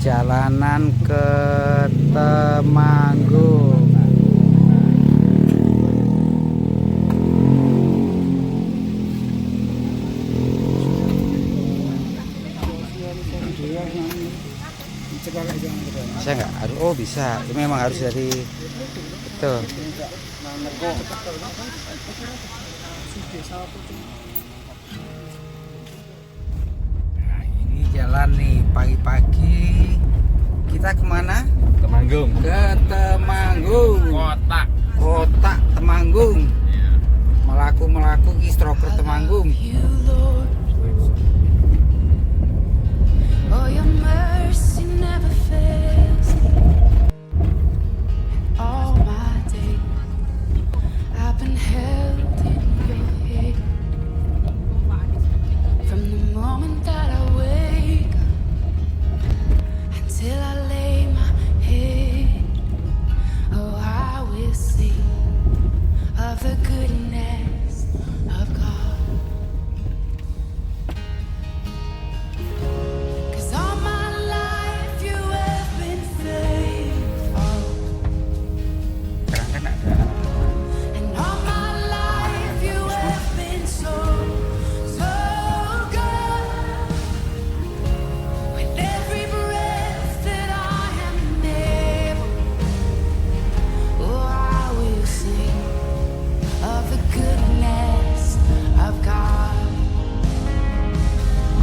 Perjalanan ke Temanggung. Bisa nggak? Oh bisa. Ini memang harus dari itu. Nah, ini jalan nih pagi-pagi. Kita kemana? Temanggung. Ke Temanggung. Kota Temanggung. Melaku ki stroker Temanggung. Oh, your mercy never fails me. All my days I've been held in your hand. From the moment that I wake up until I lay my head, oh, I will sing of the goodness of God. 'Cause all my life you have been faithful, Sekarang kan ada and all my life you have been so, so good. With every breath that I am able, oh, I will sing of the goodness of God.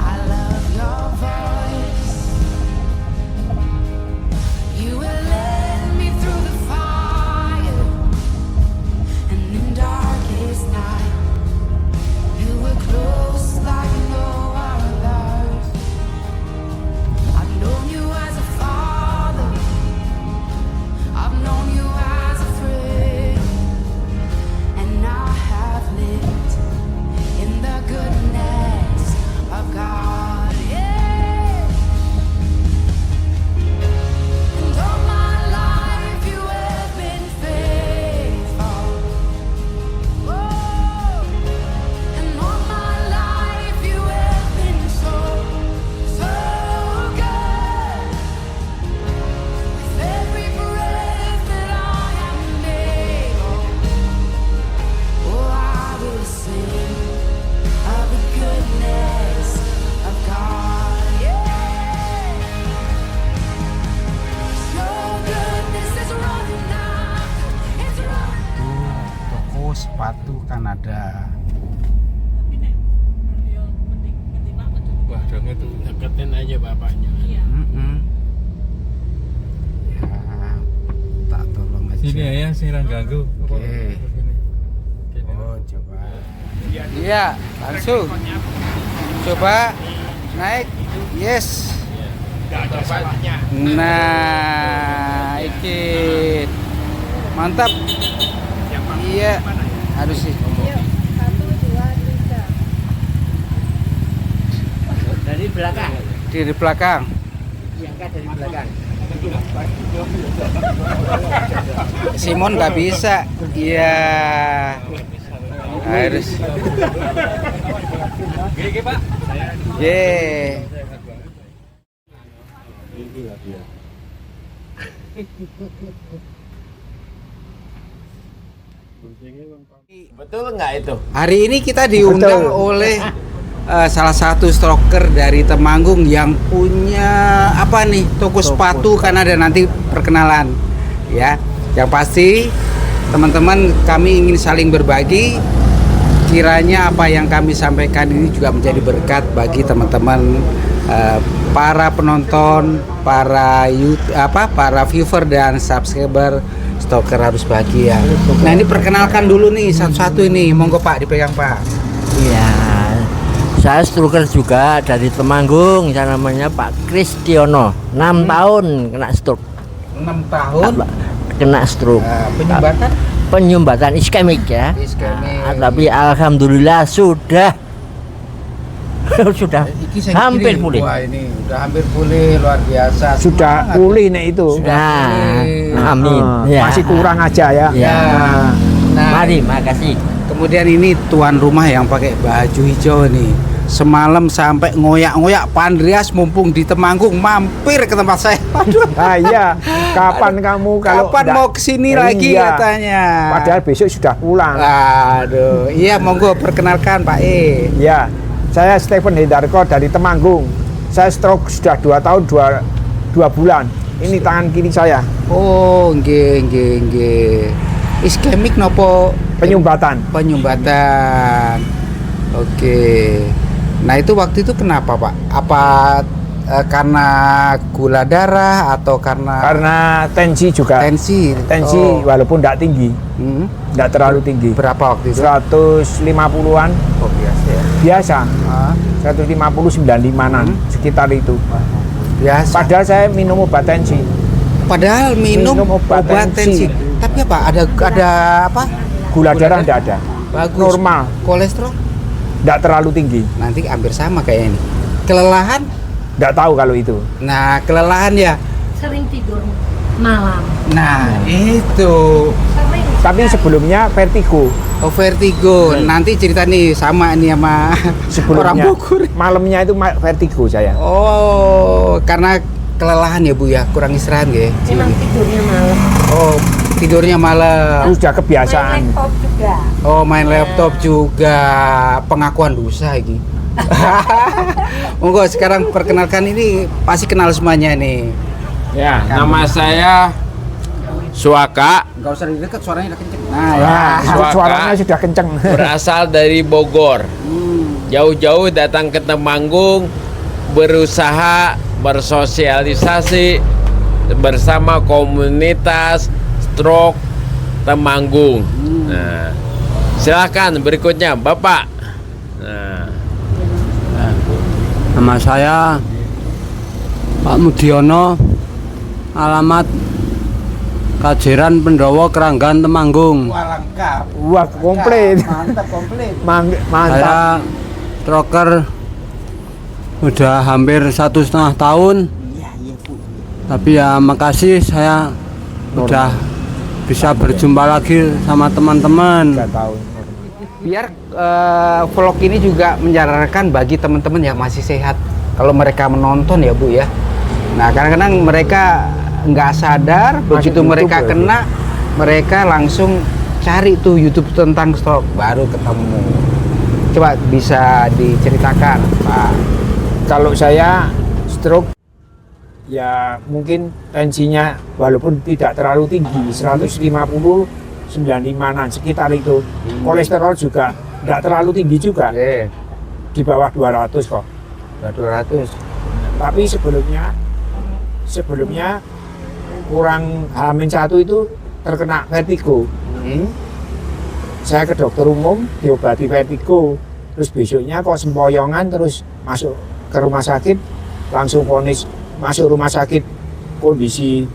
I love your voice. You will lead me through the fire, and in darkest night, you were close like no other. I've known you as a father, I've known you as a friend, and I have lived in the goodness of God. Yeah. And all my life you have been faithful. Oh, and all my life you have been so, so good. With every breath that I am able, oh, I will sing of the goodness of God. Yeah. Your goodness is running after, it's running. toko sepatu Kanada. Wah, dong itu deketin aja bapaknya. Mm-mm. Ya, tak tolong aja. Sini ya, sirang ganggu. Oke. Oh, coba. Iya, langsung. Coba naik. Yes. Nah, ikut. Mantap. Iya, harus sih. Dari belakang, Di belakang. diangkat dari belakang. Simon nggak bisa. Iya. Harus. Gini, Pak. Ye. Betul nggak itu? Hari ini kita diundang oleh salah satu stroker dari Temanggung yang punya apa nih, toko sepatu Kanada. Nanti perkenalan ya. Yang pasti teman-teman, kami ingin saling berbagi. Kiranya apa yang kami sampaikan ini juga menjadi berkat bagi teman-teman, para penonton, para para viewer dan subscriber. Stalker harus bahagia. Nah, ini perkenalkan dulu nih satu-satu ini. Monggo Pak, dipegang Pak. Iya, saya stroker juga dari Temanggung. Saya namanya Pak Kristiono. 6 tahun kena stroke. 6 tahun. Kena stroke. Penyumbatan? Penyumbatan iskemik ya. Iskemik. Tapi alhamdulillah sudah sudah Iki saya hampir kiri. pulih. Wah, ini udah hampir pulih, luar biasa. Sudah Semangat. pulih nih itu. Nah, amin. Ya. Masih kurang aja ya. Ya. Nah, Mari, makasih. kemudian ini tuan rumah yang pakai baju hijau nih. semalam sampai ngoyak-ngoyak. Pak Andreas mumpung di Temanggung mampir ke tempat saya. Aduh, Ah iya, kapan kamu kalau kapan nggak- mau kesini lagi Iya. katanya? Padahal besok sudah pulang. Aduh, iya monggo perkenalkan Pak E. Ya, saya Stephen Hendarko dari Temanggung. Saya stroke sudah 2 tahun 2 bulan. Ini tangan kiri saya, Oh, nggih. Iskemik nopo penyumbatan. penyumbatan. Oke. Nah, itu waktu itu kenapa, Pak? Apa karena gula darah atau Karena tensi juga. tensi? Tensi Oh. walaupun tidak tinggi, Hmm. tidak terlalu tinggi. Berapa waktu itu? 150-an Oh, biasa ya. biasa. Ah, 150-95-an sekitar itu. biasa. Padahal saya minum obat tensi. Padahal minum obat tensi. tensi. Tapi apa? Ada apa? Gula darah tidak ada. Bagus. Normal, Kolesterol tidak terlalu tinggi. nanti hampir sama kayak ini. Kelelahan? Tidak tahu kalau itu. Nah, kelelahan ya. Sering tidur malam. Nah, itu. Sering. Tapi sebelumnya vertigo. Oh, vertigo. Nanti cerita nih sama ini sama orang Sebelumnya Bogor. malamnya itu vertigo saya. Oh, karena kelelahan ya Bu ya, kurang istirahat ya. Memang tidurnya malam. Oh, tidurnya malam. Itu sudah Main kebiasaan. laptop juga. Oh, main laptop juga. Pengakuan dosa lagi. Monggo sekarang perkenalkan, ini pasti kenal semuanya nih. Ya, nama saya Suaka, Enggak usah dekat, suaranya udah kenceng. Nah, Nah, Suaka. suaranya sudah kenceng. berasal dari Bogor. Jauh-jauh datang ke Temanggung, berusaha bersosialisasi bersama komunitas stroke Temanggung. Nah, silakan berikutnya, Bapak. Nah, Nama saya Pak Mudiono, alamat Kajeran Pendowo Keranggan Temanggung. Wah, lengkap. Wah, komplit. Mantap, komplit. Mantap. Saya stroker udah hampir 1,5 tahun. Tapi ya makasih saya udah bisa berjumpa lagi sama teman-teman. 3 tahun. Biar vlog ini juga menyadarkan bagi teman-teman yang masih sehat kalau mereka menonton ya Bu ya. Nah, kadang-kadang mereka nggak sadar begitu YouTube mereka ya, Bu? kena, mereka langsung cari tuh YouTube tentang stroke, baru ketemu. Coba bisa diceritakan Pak. Kalau saya stroke ya mungkin tensinya walaupun tidak terlalu tinggi, 150 95-an sekitar itu. Kolesterol juga tidak terlalu tinggi juga, di bawah 200 kok. 200. Tapi sebelumnya kurang H-1 itu terkena vertigo. Saya ke dokter umum diobati vertigo, terus besoknya kok sempoyongan, terus masuk ke rumah sakit, langsung vonis masuk rumah sakit, kondisi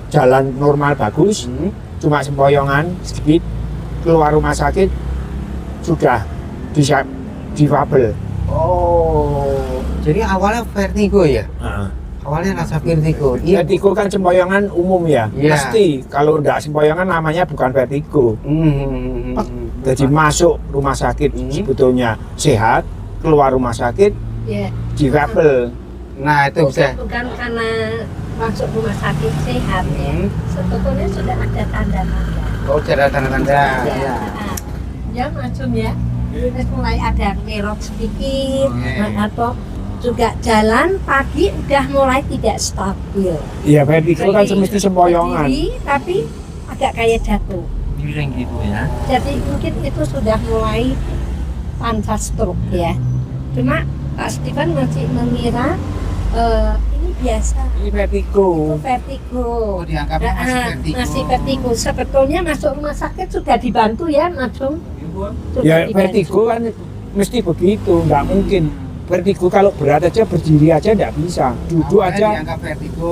jalan normal bagus, cuma sempoyongan sedikit, keluar rumah sakit sudah difabel. Oh, jadi awalnya vertigo ya? Awalnya rasa vertigo. Iya. Vertigo kan sempoyongan umum ya, Iya. mesti kalau enggak sempoyongan namanya bukan vertigo. Jadi masuk rumah sakit sebetulnya sehat, keluar rumah sakit Ya. difabel. Nah, itu bisa. Bukan karena masuk rumah sakit sehat ya. Sebetulnya sudah ada tanda-tanda. Oh, ada tanda-tanda. Ya. Ya macam ya. Terus mulai ada kerok sedikit, atau juga jalan pagi udah mulai tidak stabil. Iya, vertigo kan semesti sempoyongan. Berdiri, tapi agak kayak jatuh. Miring gitu ya. Jadi mungkin itu sudah mulai tanda stroke ya. Cuma Pak Stephen masih mengira ini biasa. Ini vertigo. Itu vertigo. Oh, dianggapnya masih vertigo. Masih vertigo. Sebetulnya masuk rumah sakit sudah dibantu ya, Najum. Sudah Ya dibantu. vertigo kan mesti begitu, nggak mungkin. Vertigo kalau berat aja berdiri aja nggak bisa, duduk Awalnya aja dianggap vertigo.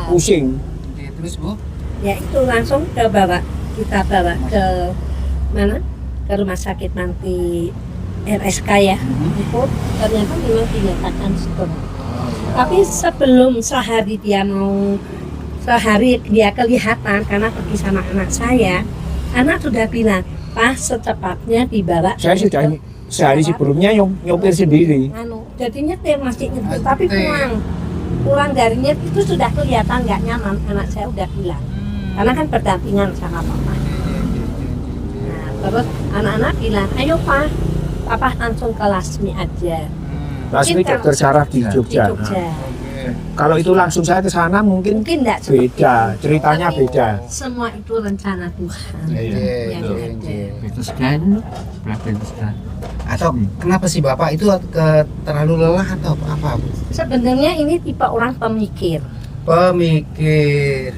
pusing. Oke, terus Bu? Ya itu langsung kita bawa ke mana? Ke rumah sakit nanti RSK ya. Itu ternyata memang dinyatakan stroke. Tapi sebelum sehari dia kelihatan karena pergi sama anak saya, anak sudah bilang, "Pak, secepatnya dibawa Saya ke sudah sehari sebelumnya nyopir sendiri. Jadi nyetir masih nyetir, tapi pulang dari nyetir itu sudah kelihatan nggak nyaman. Anak saya udah bilang, karena kan berdampingan sama papa. Nah, terus anak-anak bilang, ayo pak, papa langsung ke Lasmi aja. Lasmi dokter saraf di Jogja. Kalau itu langsung saya ke sana mungkin enggak beda, ceritanya beda. Semua itu rencana Tuhan yang ada. Atau kenapa sih Bapak itu terlalu lelah atau apa? Sebenarnya ini tipe orang pemikir. Pemikir.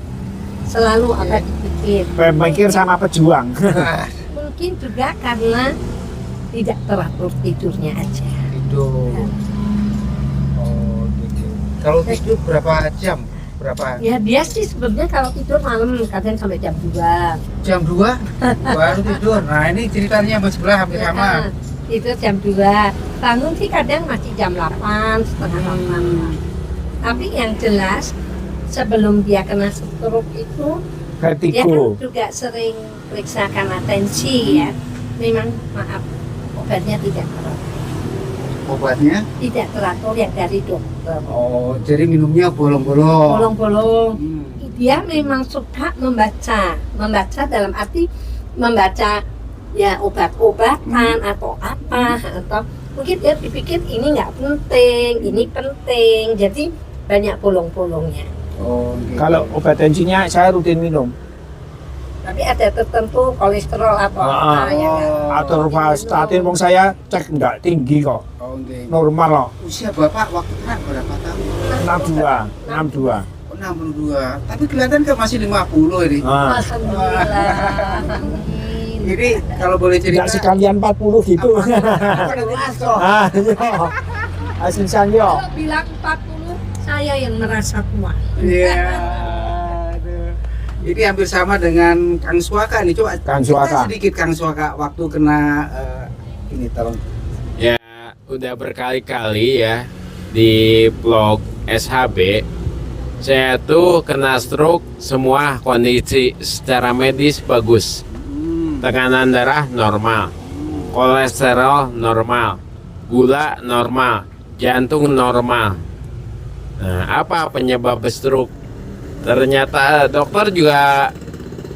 Selalu ada dipikir. Pemikir sama pejuang. Mungkin juga karena tidak teratur tidurnya aja. Tidur. Oh, gitu. Kalau tidur berapa jam? Berapa? Ya dia sih sebenarnya kalau tidur malam kadang sampai jam 2. Jam 2 baru tidur. Nah, ini ceritanya sama sebelah hampir sama. Tidur jam 2. Bangun sih kadang masih jam 8, setengah 8. Tapi yang jelas sebelum dia kena stroke itu dia kan Vertigo. juga sering periksa karena tensi ya. Memang maaf obatnya tidak teratur. Obatnya? Tidak teratur yang dari dokter. Oh, jadi minumnya bolong-bolong. Bolong-bolong. Dia memang suka membaca dalam arti membaca ya obat-obatan atau apa, atau mungkin dia dipikir ini nggak penting, ini penting, jadi banyak bolong-bolongnya. Oh, gitu. Kalau obat tensinya saya rutin minum. Tapi ada tertentu kolesterol atau apa ya kan? Atau statin wong saya cek enggak tinggi kok. Oh, gitu. Normal kok. Usia Bapak waktu kena berapa tahun? 62. 62. Tapi kelihatan kan masih 50 ini. Nah, Alhamdulillah. Jadi kalau boleh cerita tidak sekalian 40 gitu. Ah, iya. Asinsan yo. Kalau bilang 40, saya yang merasa tua. Iya. Aduh. Ini hampir sama dengan Kang Suaka nih. Coba Kang cerita Suaka. sedikit Kang Suaka waktu kena ini tolong. Ya, udah berkali-kali ya di blog SHB saya tuh kena stroke, semua kondisi secara medis bagus. Tekanan darah normal, kolesterol normal, gula normal, jantung normal. Nah, apa penyebab stroke? Ternyata dokter juga,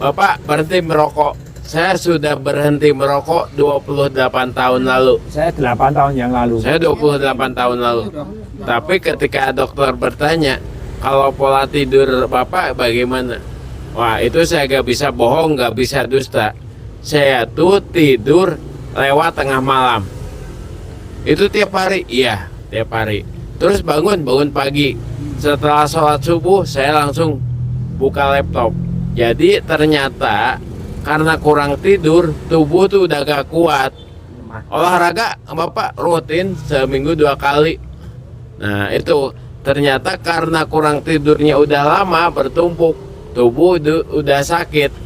Bapak berhenti merokok. Saya sudah berhenti merokok 28 tahun lalu. Saya 8 tahun yang lalu. Saya 28 tahun lalu. Tapi ketika dokter bertanya, kalau pola tidur Bapak bagaimana? Wah, itu saya gak bisa bohong, gak bisa dusta. Saya tuh tidur lewat tengah malam. Itu tiap hari? Iya, tiap hari. Terus bangun pagi. Setelah sholat subuh, saya langsung buka laptop. Jadi ternyata karena kurang tidur, tubuh tuh udah gak kuat. Olahraga Bapak rutin seminggu 2 kali. Nah itu ternyata karena kurang tidurnya udah lama bertumpuk, tubuh udah sakit.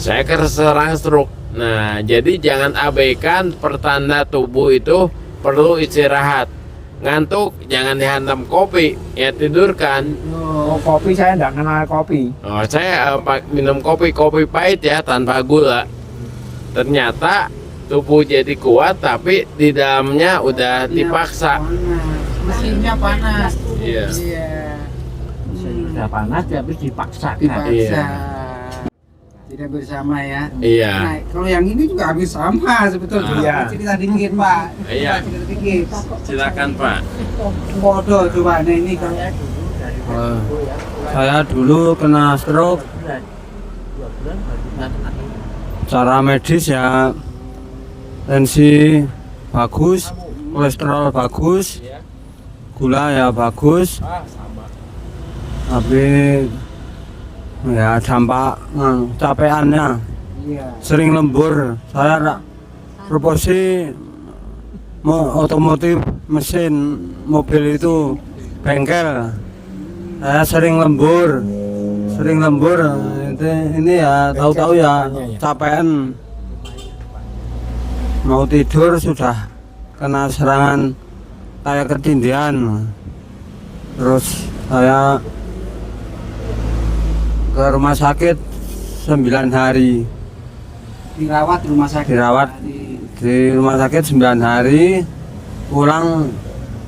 Saya keserang stroke. Nah jadi jangan abaikan pertanda tubuh itu perlu istirahat. Ngantuk jangan dihantam kopi, ya tidurkan. Oh, kopi saya enggak kenal kopi. Oh, saya minum kopi pahit ya tanpa gula. Ternyata tubuh jadi kuat tapi di dalamnya udah dipaksa. Mesinnya panas. Iya. Sudah panas tapi dipaksakan. Dipaksa. Tidak bersama ya. Iya. Nah, kalau yang ini juga hampir sama sebetulnya. Iya. Cerita dikit Pak. Iya. Cerita dikit. Silakan Pak. Bodoh coba. Nah ini kalau Saya dulu kena stroke. Cara medis ya tensi bagus, kolesterol bagus, gula ya bagus. Tapi ya dampak capeannya sering lembur. Saya proporsi otomotif mesin mobil itu bengkel. Saya sering lembur. Ini ya tahu-tahu ya capean. Mau tidur sudah kena serangan kayak ketindihan. Terus saya ke rumah sakit 9 hari. dirawat di rumah sakit. Dirawat di rumah sakit 9 hari, pulang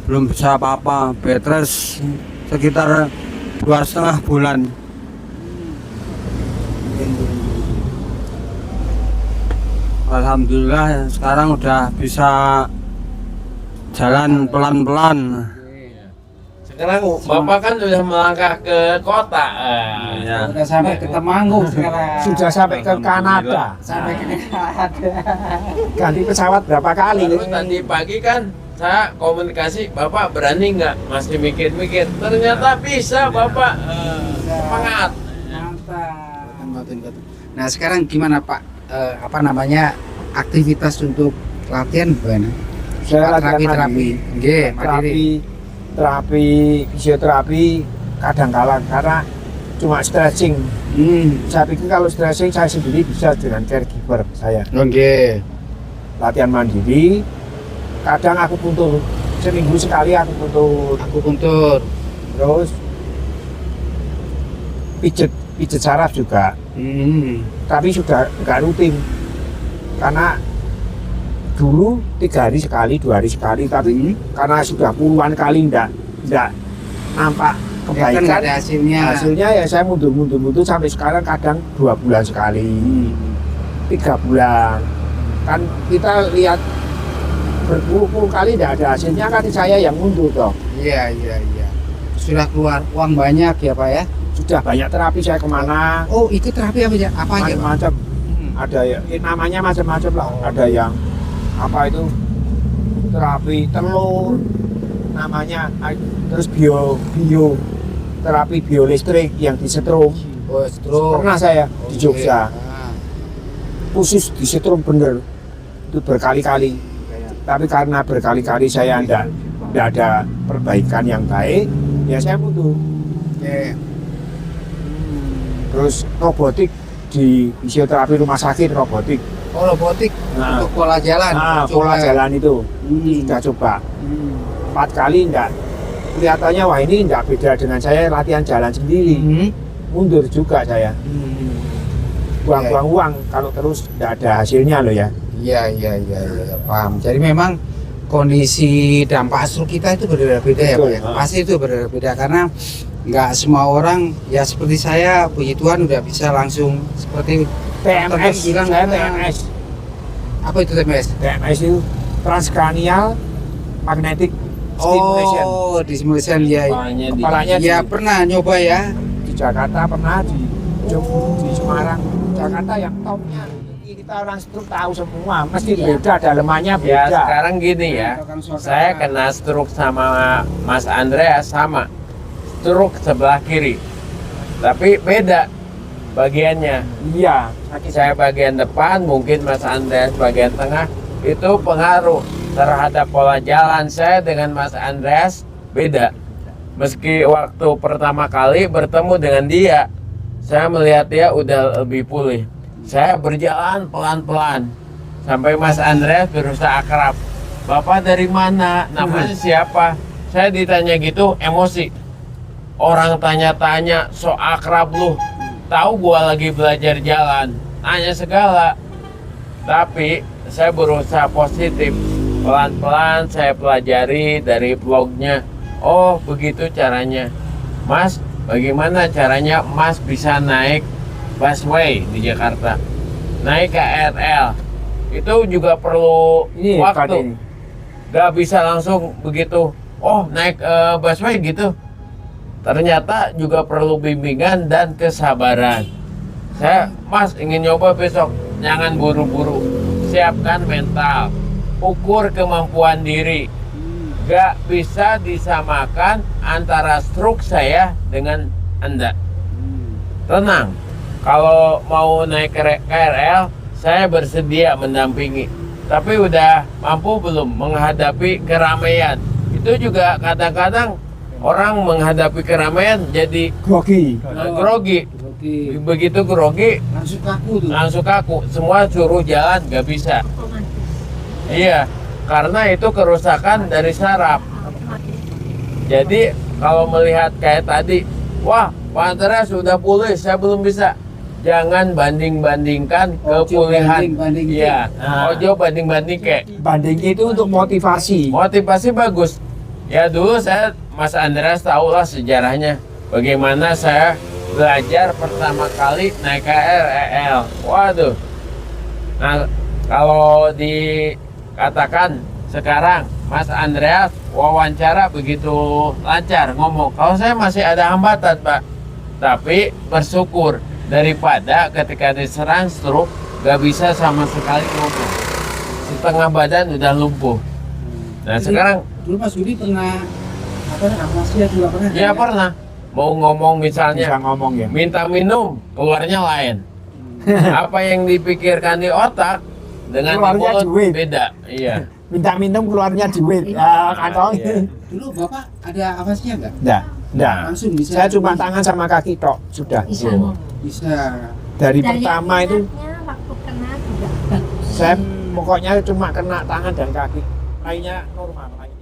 belum bisa apa-apa, bed rest sekitar 2,5 bulan. Alhamdulillah sekarang udah bisa jalan pelan-pelan. Sekarang Bapak kan sudah melangkah ke kota. Ya. Udah sampai ke Temanggung sekarang. Sudah sampai ke Kanada. Sampai ke Kanada. Ganti pesawat berapa kali? Lalu tadi pagi kan saya komunikasi, Bapak berani nggak? Masih mikir-mikir. Ternyata bisa Bapak. Semangat. Mantap. Nah sekarang gimana Pak? Apa namanya aktivitas untuk latihan gimana? Saya Terapi. Nggih, terapi fisioterapi kadang-kala karena cuma stretching. Saya pikir kalau stretching saya sendiri bisa dengan caregiver saya. Oke. Latihan mandiri. Kadang aku puntur, seminggu sekali aku puntur. Terus pijet saraf juga. Tapi sudah nggak rutin karena dulu 3 hari sekali, 2 hari sekali, tapi karena sudah puluhan kali nggak nampak kebaikan. Kan ada hasilnya. Ya saya mundur sampai sekarang kadang 2 bulan sekali, 3 bulan. Kan kita lihat berpuluh-puluh kali tidak ada hasilnya, kan saya yang mundur toh. Iya. Sudah keluar uang banyak ya Pak ya? Sudah banyak terapi saya kemana. Oh ikut terapi apa aja? Apa aja Pak? Macam-macam. Ada ya, namanya macam-macam lah. Ada yang apa itu terapi telur namanya, terus bio terapi biolistrik yang disetrum. Oh stroke. Pernah saya di Oke. Jogja khusus disetrum bener itu berkali-kali, tapi karena berkali-kali saya tidak ada perbaikan yang baik, ya saya mundur. Oke. Terus robotik di fisioterapi rumah sakit, robotik. Oh robotik Nah. untuk pola jalan. Pola jalan itu sudah coba 4 kali enggak, kelihatannya wah ini enggak beda dengan saya latihan jalan sendiri. Mundur juga saya, buang-buang uang kalau terus enggak ada hasilnya loh ya. Iya, paham. Jadi memang kondisi dampak stroke kita itu berbeda-beda ya Pak ya. Betul. Pasti itu berbeda karena nggak semua orang ya seperti saya, puji Tuhan udah bisa langsung seperti TMS, bilang saya TMS. Apa itu TMS? TMS itu transcranial magnetic stimulation. Oh, di stimulation ya. Kepalanya Ya di, pernah nyoba ya. di Jakarta, pernah di Semarang. Jakarta yang topnya kita orang stroke tahu semua, mesti beda, dalemannya Ya beda. sekarang gini ya, saya kena stroke sama Mas Andreas sama. Stroke sebelah kiri, tapi beda bagiannya. Iya, Saya bagian depan, mungkin Mas Andreas bagian tengah. Itu pengaruh terhadap pola jalan saya dengan Mas Andreas beda. Meski waktu pertama kali bertemu dengan dia, saya melihat dia udah lebih pulih. Saya berjalan pelan-pelan sampai Mas Andreas berusaha akrab. Bapak dari mana? Namanya siapa? Saya ditanya gitu emosi. Orang tanya-tanya so akrab lu. Tahu gua lagi belajar jalan, tanya segala. Tapi saya berusaha positif. Pelan-pelan saya pelajari dari vlognya. Oh, begitu caranya. Mas, bagaimana caranya Mas bisa naik busway di Jakarta? Naik KRL. Itu juga perlu ini Pak waktu. ini. Gak bisa langsung begitu. Oh, naik busway gitu. Ternyata juga perlu bimbingan dan kesabaran. Saya, Mas ingin nyoba besok, jangan buru-buru. Siapkan mental, ukur kemampuan diri. Gak bisa disamakan antara stroke saya dengan Anda. Tenang, kalau mau naik KRL, saya bersedia mendampingi. Tapi udah mampu belum menghadapi keramaian? Itu juga kadang-kadang orang menghadapi keramaian jadi Grogi. grogi. Begitu grogi, langsung kaku. Semua suruh jalan, gak bisa. Iya, karena itu kerusakan dari saraf. Jadi kalau melihat kayak tadi, wah Pak Andreas sudah pulih, saya belum bisa. jangan banding-bandingkan Ojo kepulihan. banding-bandingkan. Iya, Nah. ojo banding-banding kayak Bandingnya itu untuk motivasi. motivasi bagus. Ya dulu saya Mas Andreas tahu lah sejarahnya. Bagaimana saya belajar pertama kali naik KRL. Waduh. Nah, kalau dikatakan sekarang Mas Andreas wawancara begitu lancar ngomong. Kalau saya masih ada hambatan, Pak. Tapi bersyukur daripada ketika diserang stroke gak bisa sama sekali ngomong. Setengah badan udah lumpuh. Nah, sekarang Dulu Mas Budi pernah amasia juga pernah? ya pernah mau ngomong misalnya Bisa ngomong ya. minta minum, keluarnya lain. Apa yang dipikirkan di otak dengan di Keluarnya mulut duit. beda. Iya. Minta minum keluarnya duit. Ya, kantong. Iya. Dulu Bapak ada amasia nggak? Nggak. Langsung bisa. Saya cuma tangan sama kaki tok, sudah. Bisa Oh. ngomong. Bisa. Dari Daya pertama itu ingatnya waktu kena juga bagus. saya pokoknya cuma kena tangan dan kaki. Lainnya normal. Lainnya